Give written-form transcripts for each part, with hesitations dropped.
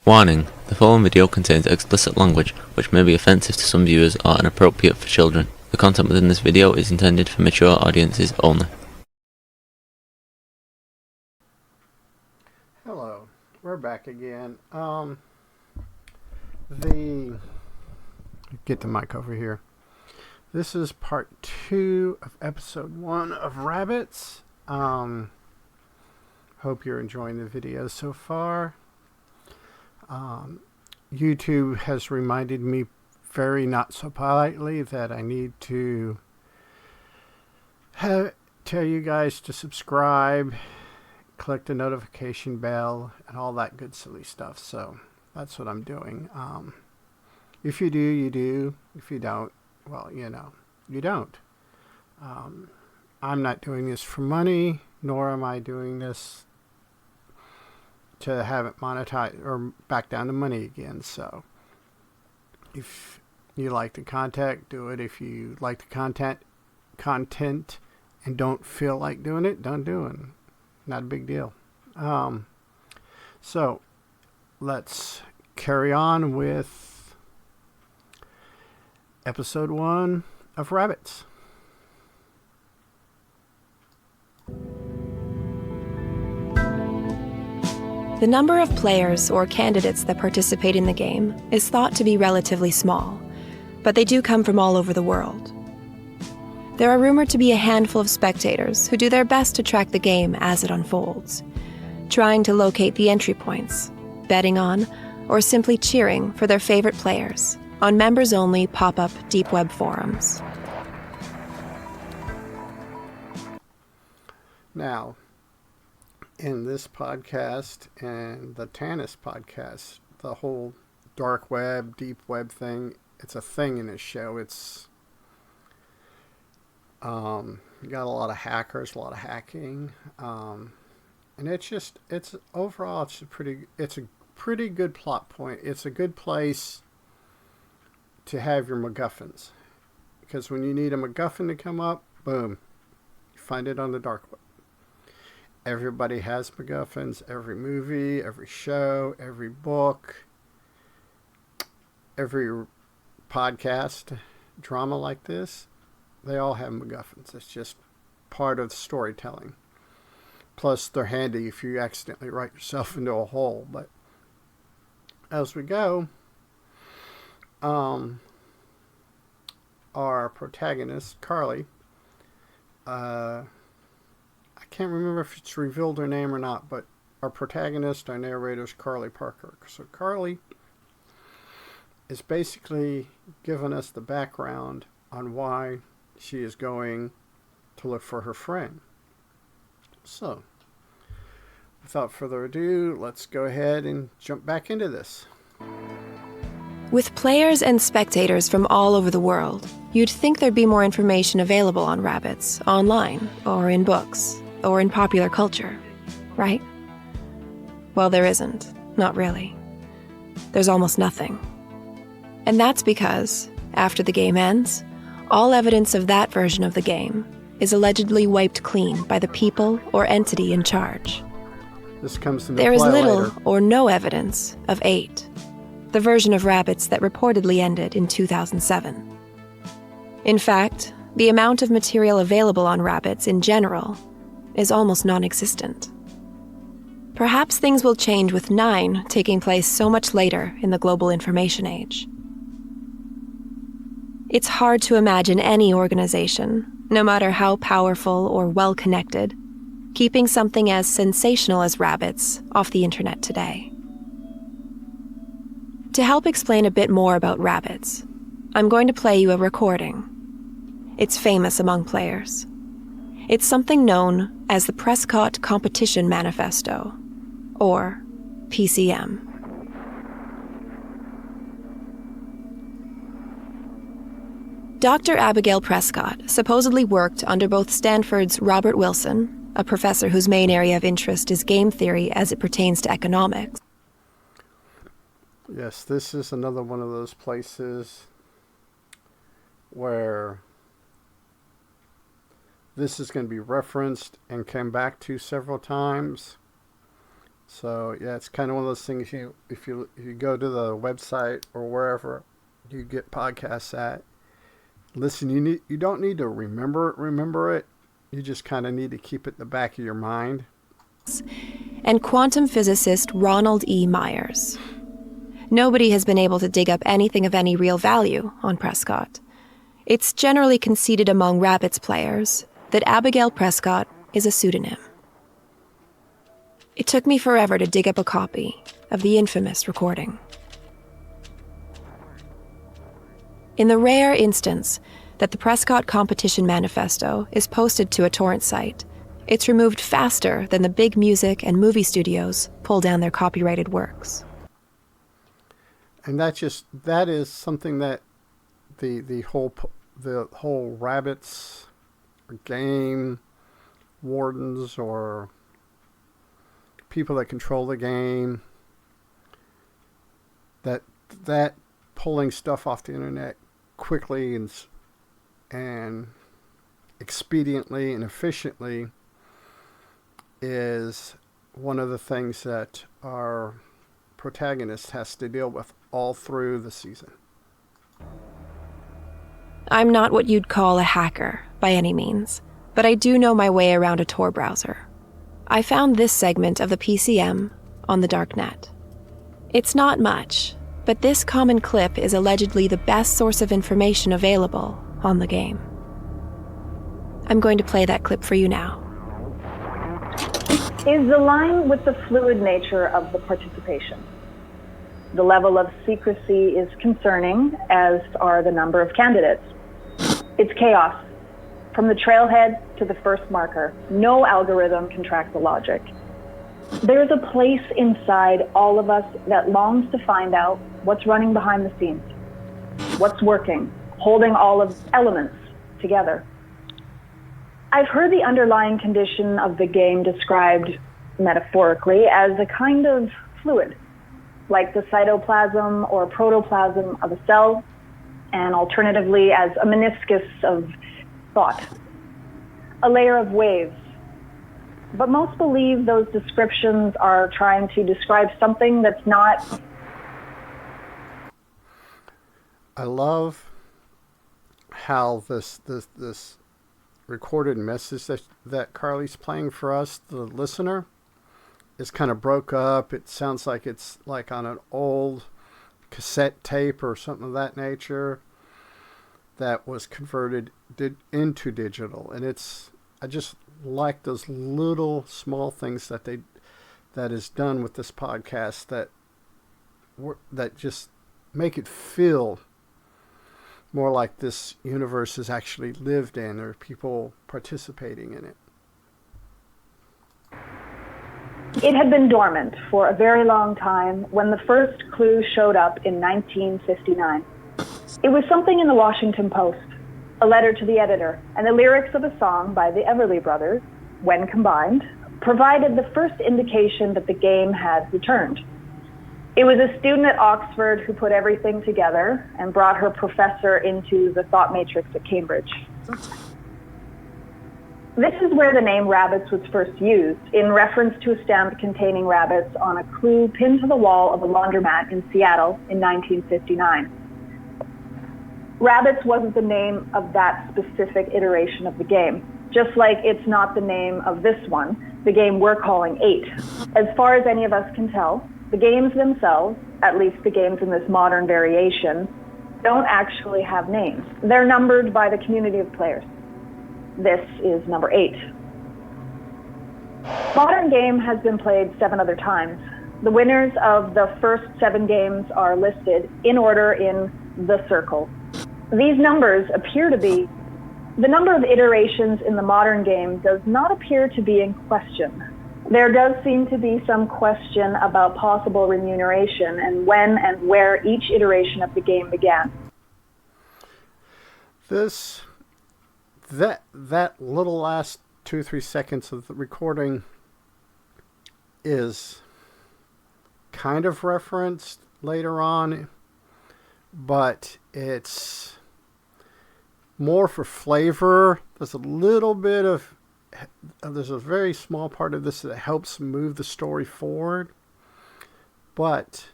Warning: the following video contains explicit language which may be offensive to some viewers or inappropriate for children. The content within this video is intended for mature audiences only. Hello, we're back again. Get the mic over here. This is part 2 of episode 1 of Rabbits. Hope you're enjoying the video so far. YouTube has reminded me very not so politely that I need to tell you guys to subscribe, click the notification bell, and all that good silly stuff. So that's what I'm doing. If you do, you do. If you don't, well, you don't. I'm not doing this for money, nor am I doing this to have it monetized or back down to money again. So if you like the content, do it. If you like the content and don't feel like doing it, don't do it. Not a big deal. So let's carry on with episode 1 of Rabbits. The number of players or candidates that participate in the game is thought to be relatively small, but they do come from all over the world. There are rumored to be a handful of spectators who do their best to track the game as it unfolds, trying to locate the entry points, betting on, or simply cheering for their favorite players on members-only pop-up deep web forums. Now, in this podcast and the Tanis Podcast, the whole dark web, deep web thing, it's a thing in this show. It's you got a lot of hackers, a lot of hacking, and it's overall it's a pretty good plot point. It's a good place to have your MacGuffins, because when you need a MacGuffin to come up, boom, you find it on the dark web. Everybody has MacGuffins. Every movie, every show, every book, every podcast, drama like this, they all have MacGuffins. It's just part of the storytelling. Plus, they're handy if you accidentally write yourself into a hole. But as we go, our protagonist, Carly, I can't remember if it's revealed her name or not, but our protagonist, our narrator, is Carly Parker. So Carly is basically giving us the background on why she is going to look for her friend. So, without further ado, let's go ahead and jump back into this. With players and spectators from all over the world, you'd think there'd be more information available on Rabbits, online, or in books, or in popular culture, right? Well, there isn't. Not really. There's almost nothing. And that's because, after the game ends, all evidence of that version of the game is allegedly wiped clean by the people or entity in charge. This comes into There is play little later. or no evidence of 8, the version of Rabbits that reportedly ended in 2007. In fact, the amount of material available on Rabbits in general is almost non-existent. Perhaps things will change with 9 taking place so much later in the global information age. It's hard to imagine any organization, no matter how powerful or well-connected, keeping something as sensational as Rabbits off the internet today. To help explain a bit more about Rabbits, I'm going to play you a recording. It's famous among players. It's something known as the Prescott Competition Manifesto, or PCM. Dr. Abigail Prescott supposedly worked under both Stanford's Robert Wilson, a professor whose main area of interest is game theory as it pertains to economics. Yes, this is another one of those places where this is going to be referenced and come back to several times. So yeah, it's kind of one of those things. If you go to the website or wherever you get podcasts at, listen. You don't need to remember it. You just kind of need to keep it in the back of your mind. And quantum physicist Ronald E. Myers. Nobody has been able to dig up anything of any real value on Prescott. It's generally conceded among Rabbits players that Abigail Prescott is a pseudonym. It took me forever to dig up a copy of the infamous recording. In the rare instance that the Prescott Competition Manifesto is posted to a torrent site, it's removed faster than the big music and movie studios pull down their copyrighted works. And that is something that the whole Rabbits game wardens or people that control the game, that pulling stuff off the internet quickly and expediently and efficiently is one of the things that our protagonist has to deal with all through the season. I'm not what you'd call a hacker by any means, but I do know my way around a Tor browser. I found this segment of the PCM on the darknet. It's not much, but this common clip is allegedly the best source of information available on the game. I'm going to play that clip for you now. Is the line with the fluid nature of the participation. The level of secrecy is concerning, as are the number of candidates. It's chaos. From the trailhead to the first marker, no algorithm can track the logic. There's a place inside all of us that longs to find out what's running behind the scenes, what's working, holding all of the elements together. I've heard the underlying condition of the game described metaphorically as a kind of fluid, like the cytoplasm or protoplasm of a cell, and alternatively as a meniscus of thought, a layer of waves. But most believe those descriptions are trying to describe something that's not. I love how this recorded message that Carly's playing for us, the listener, is kind of broke up. It sounds like it's like on an old cassette tape or something of that nature that was converted into digital. And I just like those little small things that is done with this podcast that just make it feel more like this universe is actually lived in, or people participating in it. It had been dormant for a very long time when the first clue showed up in 1959. It was something in the Washington Post, a letter to the editor, and the lyrics of a song by the Everly Brothers, when combined, provided the first indication that the game had returned. It was a student at Oxford who put everything together and brought her professor into the thought matrix at Cambridge. This is where the name Rabbits was first used, in reference to a stamp containing rabbits on a clue pinned to the wall of a laundromat in Seattle in 1959. Rabbits wasn't the name of that specific iteration of the game, just like it's not the name of this one, the game we're calling 8. As far as any of us can tell, the games themselves, at least the games in this modern variation, don't actually have names. They're numbered by the community of players. This is number 8. Modern game has been played 7 other times. The winners of the first 7 games are listed in order in the circle. These numbers appear to be, the number of iterations in the modern game does not appear to be in question. There does seem to be some question about possible remuneration and when and where each iteration of the game began. That little last 2 or 3 seconds of the recording is kind of referenced later on, but it's more for flavor. There's a little bit of there's a very small part of this that helps move the story forward, but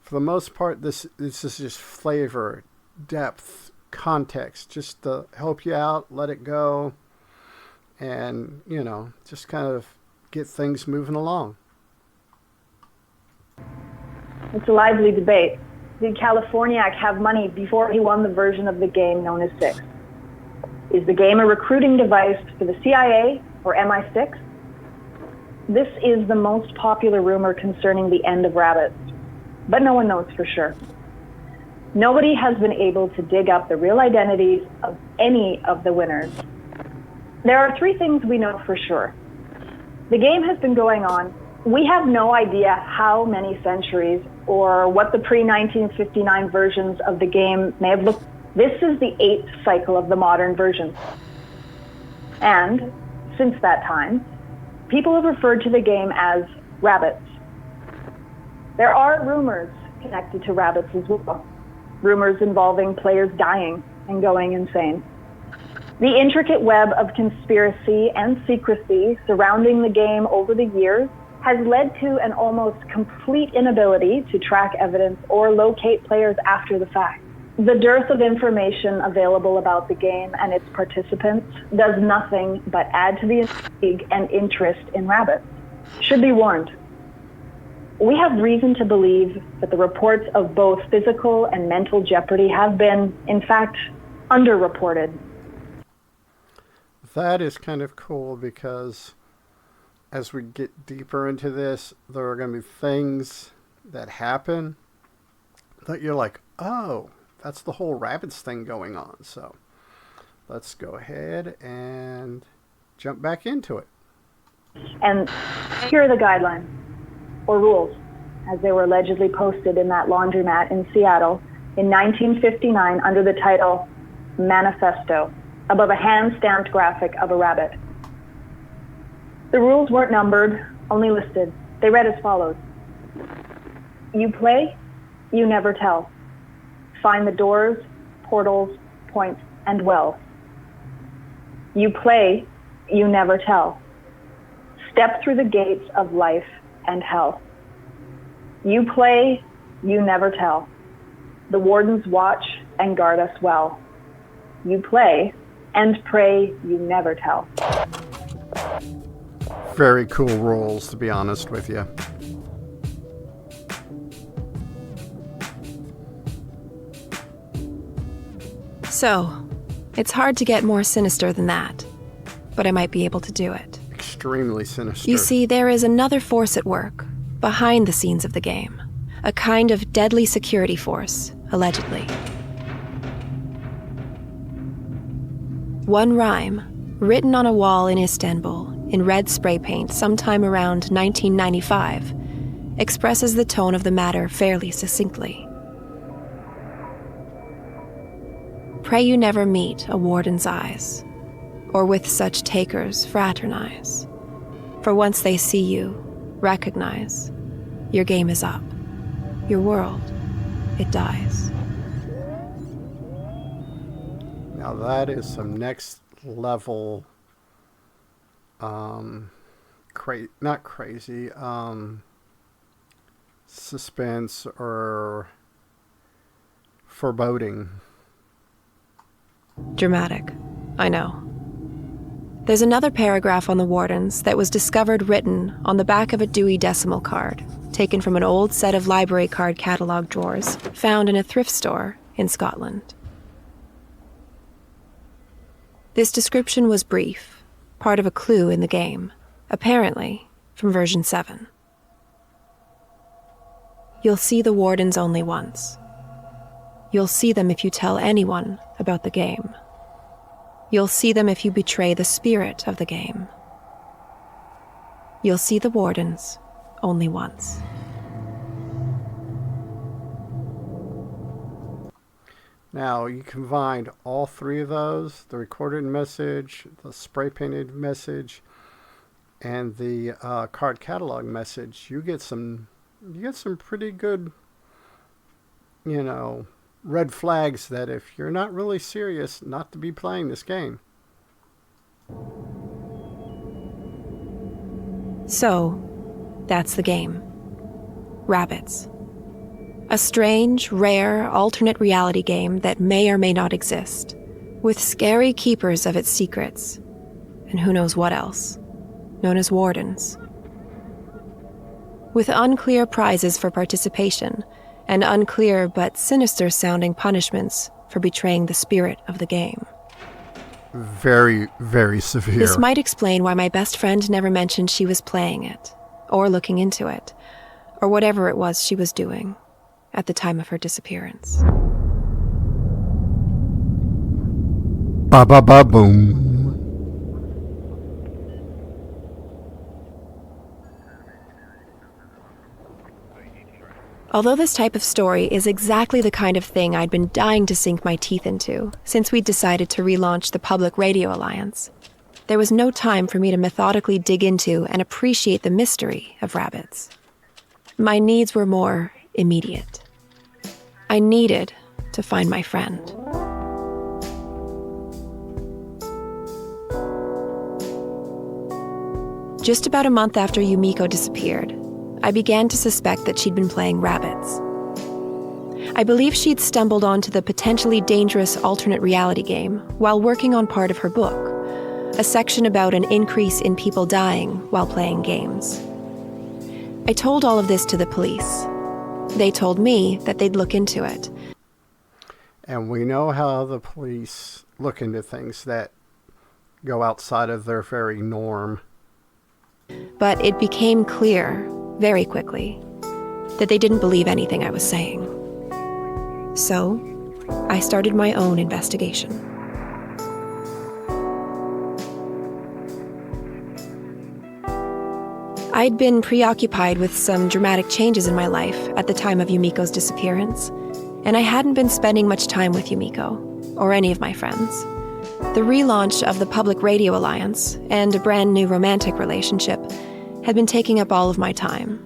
for the most part, this is just flavor, depth, context, just to help you out, let it go, and, just kind of get things moving along. It's a lively debate. Did Californiac have money before he won the version of the game known as 6? Is the game a recruiting device for the CIA or MI6? This is the most popular rumor concerning the end of rabbits, but no one knows for sure. Nobody has been able to dig up the real identities of any of the winners. There are 3 things we know for sure. The game has been going on. We have no idea how many centuries or what the pre-1959 versions of the game may have looked. This is the 8th cycle of the modern version. And since that time, people have referred to the game as rabbits. There are rumors connected to rabbits as well. Rumors involving players dying and going insane. The intricate web of conspiracy and secrecy surrounding the game over the years has led to an almost complete inability to track evidence or locate players after the fact. The dearth of information available about the game and its participants does nothing but add to the intrigue and interest in rabbits. Should be warned. We have reason to believe that the reports of both physical and mental jeopardy have been, in fact, underreported. That is kind of cool because as we get deeper into this, there are going to be things that happen that you're like, oh, that's the whole rabbits thing going on. So let's go ahead and jump back into it. And here are the guidelines, or rules, as they were allegedly posted in that laundromat in Seattle in 1959 under the title Manifesto, above a hand-stamped graphic of a rabbit. The rules weren't numbered, only listed. They read as follows. You play, you never tell. Find the doors, portals, points, and wells. You play, you never tell. Step through the gates of life and hell. You play, you never tell. The wardens watch and guard us well. You play and pray, you never tell. Very cool rules, to be honest with you. So, it's hard to get more sinister than that, but I might be able to do it. Extremely sinister. You see, there is another force at work, behind the scenes of the game. A kind of deadly security force, allegedly. One rhyme, written on a wall in Istanbul, in red spray paint sometime around 1995, expresses the tone of the matter fairly succinctly. Pray you never meet a warden's eyes, or with such takers fraternize. For once they see you, recognize, your game is up. Your world, it dies. Now that is some next level, not crazy, suspense or foreboding. Dramatic, I know. There's another paragraph on the wardens that was discovered written on the back of a Dewey Decimal card, taken from an old set of library card catalog drawers found in a thrift store in Scotland. This description was brief, part of a clue in the game, apparently from version 7. You'll see the wardens only once. You'll see them if you tell anyone about the game. You'll see them if you betray the spirit of the game. You'll see the wardens only once. Now, you combined all 3 of those, the recorded message, the spray-painted message, and the card catalog message, you get some pretty good, red flags that if you're not really serious, not to be playing this game. So, that's the game. Rabbits. A strange, rare, alternate reality game that may or may not exist, with scary keepers of its secrets, and who knows what else, known as wardens. With unclear prizes for participation, and unclear but sinister-sounding punishments for betraying the spirit of the game. Very, very severe. This might explain why my best friend never mentioned she was playing it, or looking into it, or whatever it was she was doing at the time of her disappearance. Ba-ba-ba-boom. Although this type of story is exactly the kind of thing I'd been dying to sink my teeth into since we'd decided to relaunch the Public Radio Alliance, there was no time for me to methodically dig into and appreciate the mystery of rabbits. My needs were more immediate. I needed to find my friend. Just about a month after Yumiko disappeared, I began to suspect that she'd been playing rabbits. I believe she'd stumbled onto the potentially dangerous alternate reality game while working on part of her book, a section about an increase in people dying while playing games. I told all of this to the police. They told me that they'd look into it. And we know how the police look into things that go outside of their very norm. But it became clear, very quickly, that they didn't believe anything I was saying. So, I started my own investigation. I'd been preoccupied with some dramatic changes in my life at the time of Yumiko's disappearance, and I hadn't been spending much time with Yumiko, or any of my friends. The relaunch of the Public Radio Alliance and a brand new romantic relationship had been taking up all of my time.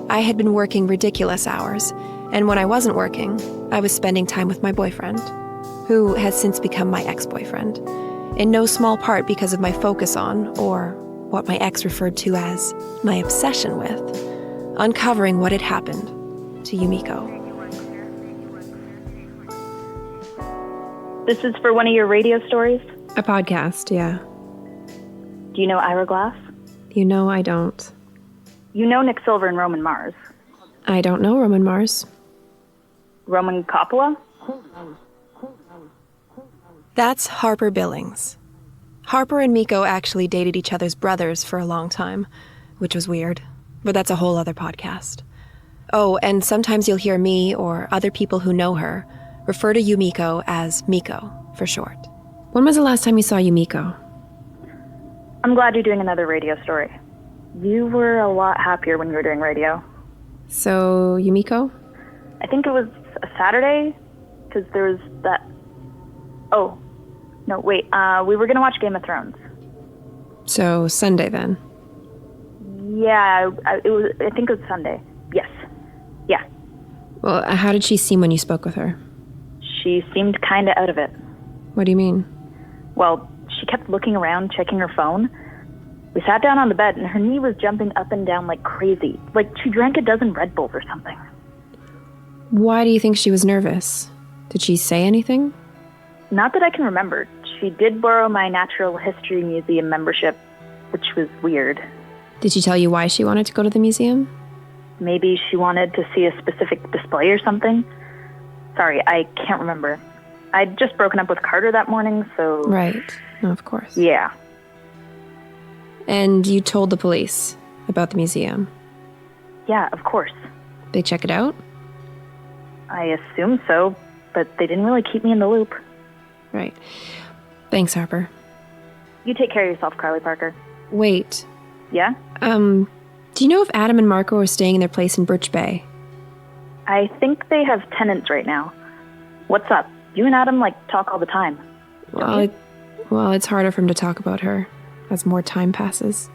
I had been working ridiculous hours, and when I wasn't working, I was spending time with my boyfriend, who has since become my ex-boyfriend, in no small part because of my focus on, or what my ex referred to as my obsession with, uncovering what had happened to Yumiko. This is for one of your radio stories? A podcast, yeah. Do you know Ira Glass? You know I don't. You know Nick Silver and Roman Mars. I don't know Roman Mars. Roman Coppola? That's Harper Billings. Harper and Miko actually dated each other's brothers for a long time, which was weird, but that's a whole other podcast. Oh, and sometimes you'll hear me or other people who know her refer to Yumiko as Miko, for short. When was the last time you saw Yumiko? I'm glad you're doing another radio story. You were a lot happier when you were doing radio. So, Yumiko? I think it was a Saturday, because there was that... Oh, no, wait, we were going to watch Game of Thrones. So, Sunday then? Yeah, I think it was Sunday. Yes. Yeah. Well, how did she seem when you spoke with her? She seemed kind of out of it. What do you mean? Well, she kept looking around, checking her phone. We sat down on the bed, and her knee was jumping up and down like crazy. Like she drank a dozen Red Bulls or something. Why do you think she was nervous? Did she say anything? Not that I can remember. She did borrow my Natural History Museum membership, which was weird. Did she tell you why she wanted to go to the museum? Maybe she wanted to see a specific display or something. Sorry, I can't remember. I'd just broken up with Carter that morning, so... Right. No, of course. Yeah. And you told the police about the museum? Yeah, of course. They check it out? I assume so, but they didn't really keep me in the loop. Right. Thanks, Harper. You take care of yourself, Carly Parker. Wait. Yeah? Do you know if Adam and Marco are staying in their place in Birch Bay? I think they have tenants right now. What's up? You and Adam, talk all the time. Well, it's harder for him to talk about her as more time passes.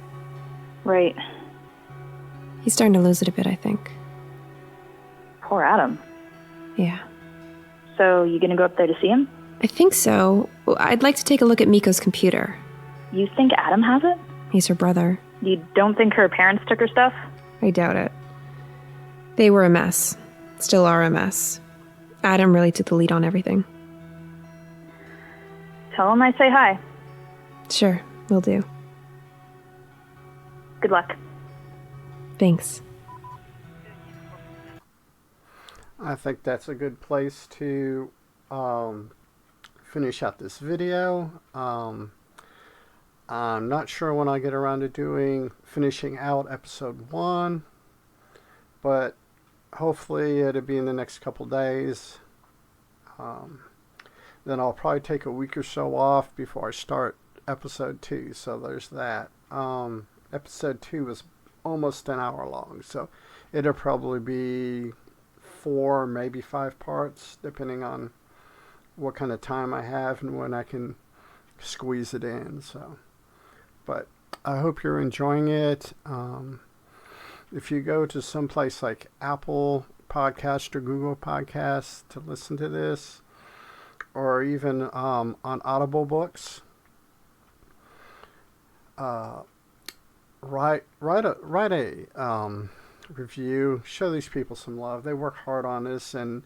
Right. He's starting to lose it a bit, I think. Poor Adam. Yeah. So, you gonna go up there to see him? I think so. I'd like to take a look at Miko's computer. You think Adam has it? He's her brother. You don't think her parents took her stuff? I doubt it. They were a mess. Still are a mess. Adam really took the lead on everything. Tell him I say hi. Sure, will do. Good luck. Thanks. I think that's a good place to finish out this video. I'm not sure when I get around to finishing out episode 1, but hopefully it'll be in the next couple days. Then I'll probably take a week or so off before I start episode 2, so there's that. Episode 2 is almost an hour long, so it'll probably be 4, maybe 5 parts, depending on what kind of time I have and when I can squeeze it in. So, but I hope you're enjoying it. If you go to some place like Apple Podcast or Google Podcasts to listen to this, or even on Audible Books, write a review. Show these people some love. They work hard on this, and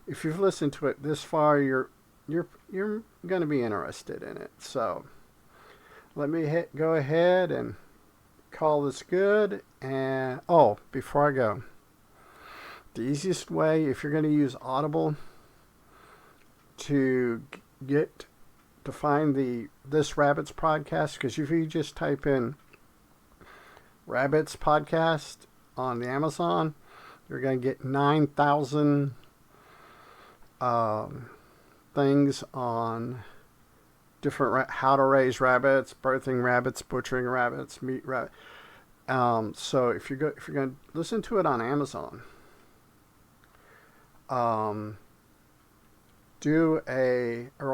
if you've listened to it this far, you're going to be interested in it. So let me go ahead and call this good. And before I go, the easiest way, if you're going to use Audible to find this Rabbits podcast, because if you just type in Rabbits podcast on the Amazon, you're going to get 9,000 things on different how to raise rabbits, birthing rabbits, butchering rabbits, meat rabbit. So if you're going to listen to it on Amazon, or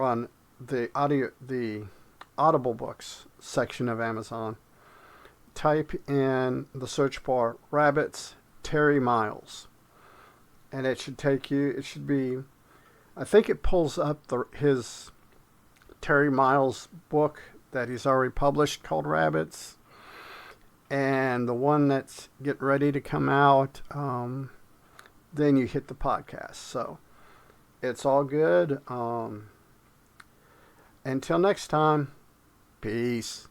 on the Audible Books section of Amazon, type in the search bar Rabbits Terry Miles, and it should take you. It should be, I think it pulls up his Terry Miles book that he's already published called Rabbits, and the one that's getting ready to come out. Then you hit the podcast. So it's all good. Until next time, peace.